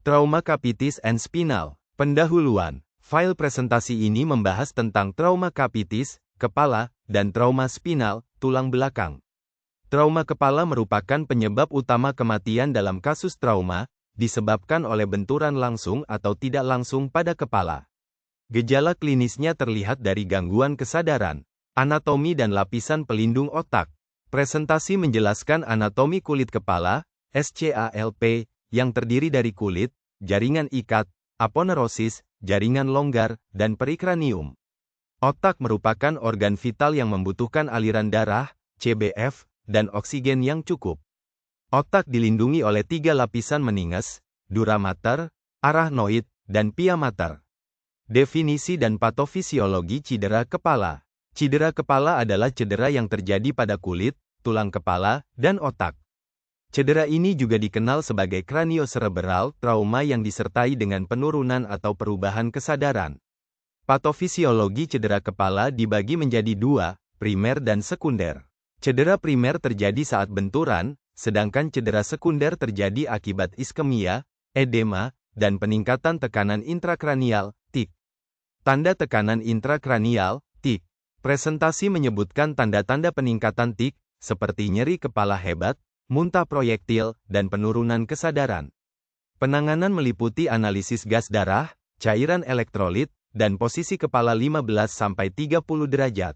Trauma capitis and spinal. Pendahuluan. File presentasi ini membahas tentang trauma capitis, kepala, dan trauma spinal, tulang belakang. Trauma kepala merupakan penyebab utama kematian dalam kasus trauma, disebabkan oleh benturan langsung atau tidak langsung pada kepala. Gejala klinisnya terlihat dari gangguan kesadaran, anatomi dan lapisan pelindung otak. Presentasi menjelaskan anatomi kulit kepala, SCALP, yang terdiri dari kulit, jaringan ikat, aponeurosis, jaringan longgar, dan perikranium. Otak merupakan organ vital yang membutuhkan aliran darah, CBF, dan oksigen yang cukup. Otak dilindungi oleh 3 lapisan meninges, dura mater, arachnoid, dan pia mater. Definisi dan patofisiologi cedera kepala. Cedera kepala adalah cedera yang terjadi pada kulit, tulang kepala, dan otak. Cedera ini juga dikenal sebagai kranioserebral trauma yang disertai dengan penurunan atau perubahan kesadaran. Patofisiologi cedera kepala dibagi menjadi 2, primer dan sekunder. Cedera primer terjadi saat benturan, sedangkan cedera sekunder terjadi akibat iskemia, edema, dan peningkatan tekanan intrakranial, TIK. Tanda tekanan intrakranial, TIK. Presentasi menyebutkan tanda-tanda peningkatan TIK, seperti nyeri kepala hebat, muntah proyektil, dan penurunan kesadaran. Penanganan meliputi analisis gas darah, cairan elektrolit, dan posisi kepala 15-30 derajat.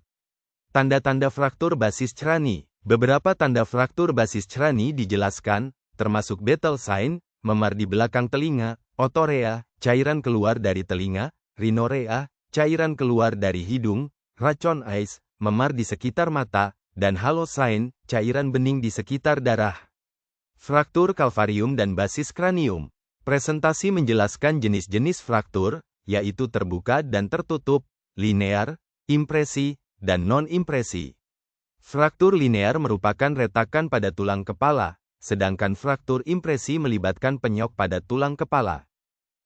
Tanda-tanda fraktur basis crani. Beberapa tanda fraktur basis crani dijelaskan, termasuk Battle sign, memar di belakang telinga, otorea, cairan keluar dari telinga, rhinorea, cairan keluar dari hidung, racun eyes, memar di sekitar mata, dan halo sign, cairan bening di sekitar darah. Fraktur kalvarium dan basis kranium. Presentasi menjelaskan jenis-jenis fraktur, yaitu terbuka dan tertutup, linear, impresi, dan non-impresi. Fraktur linear merupakan retakan pada tulang kepala, sedangkan fraktur impresi melibatkan penyok pada tulang kepala.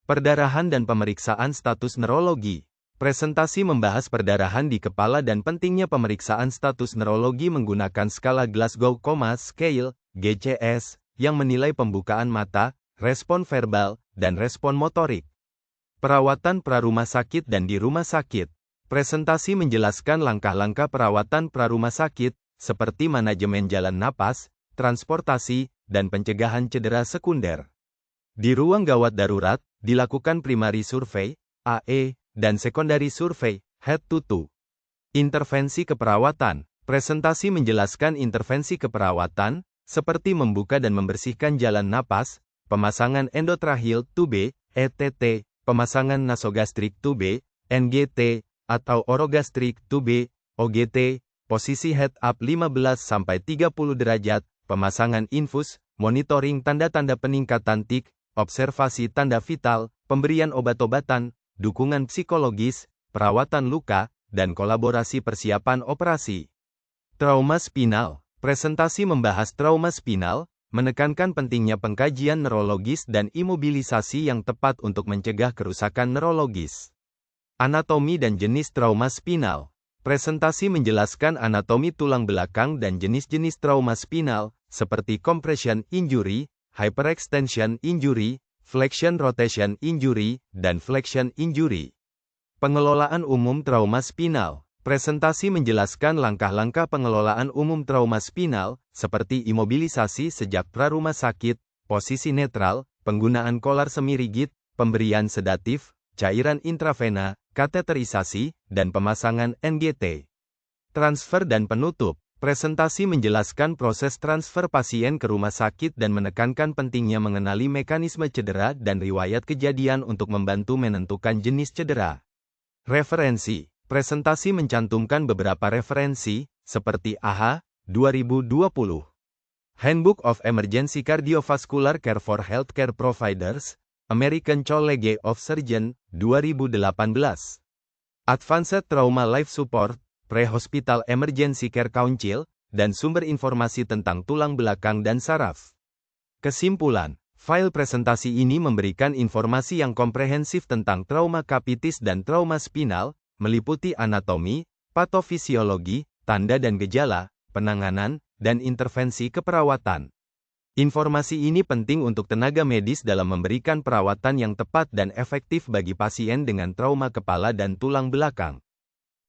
Perdarahan dan pemeriksaan status neurologi. Presentasi membahas perdarahan di kepala dan pentingnya pemeriksaan status neurologi menggunakan skala Glasgow Coma Scale, GCS, yang menilai pembukaan mata, respon verbal, dan respon motorik. Perawatan prarumah sakit dan di rumah sakit. Presentasi menjelaskan langkah-langkah perawatan prarumah sakit, seperti manajemen jalan napas, transportasi, dan pencegahan cedera sekunder. Di ruang gawat darurat, dilakukan primary survey, AE, dan secondary survey, head to toe. Intervensi keperawatan. Presentasi menjelaskan intervensi keperawatan, seperti membuka dan membersihkan jalan napas, pemasangan endotracheal tube, ETT, pemasangan nasogastric tube, NGT, atau orogastric tube, OGT, posisi head up 15-30 derajat, pemasangan infus, monitoring tanda-tanda peningkatan TIK, observasi tanda vital, pemberian obat-obatan, dukungan psikologis, perawatan luka, dan kolaborasi persiapan operasi. Trauma spinal. Presentasi membahas trauma spinal, menekankan pentingnya pengkajian neurologis dan imobilisasi yang tepat untuk mencegah kerusakan neurologis. Anatomi dan jenis trauma spinal. Presentasi menjelaskan anatomi tulang belakang dan jenis-jenis trauma spinal, seperti compression injury, hyperextension injury, flexion rotation injury, dan flexion injury. Pengelolaan umum trauma spinal. Presentasi menjelaskan langkah-langkah pengelolaan umum trauma spinal, seperti imobilisasi sejak prarumah sakit, posisi netral, penggunaan kolar semi-rigid, pemberian sedatif, cairan intravena, kateterisasi, dan pemasangan NGT. Transfer dan penutup. Presentasi menjelaskan proses transfer pasien ke rumah sakit dan menekankan pentingnya mengenali mekanisme cedera dan riwayat kejadian untuk membantu menentukan jenis cedera. Referensi. Presentasi mencantumkan beberapa referensi, seperti AHA, 2020. Handbook of Emergency Cardiovascular Care for Healthcare Providers, American College of Surgeons, 2018. Advanced Trauma Life Support, Pre-Hospital Emergency Care Council, dan sumber informasi tentang tulang belakang dan saraf. Kesimpulan, file presentasi ini memberikan informasi yang komprehensif tentang trauma capitis dan trauma spinal, meliputi anatomi, patofisiologi, tanda dan gejala, penanganan, dan intervensi keperawatan. Informasi ini penting untuk tenaga medis dalam memberikan perawatan yang tepat dan efektif bagi pasien dengan trauma kepala dan tulang belakang.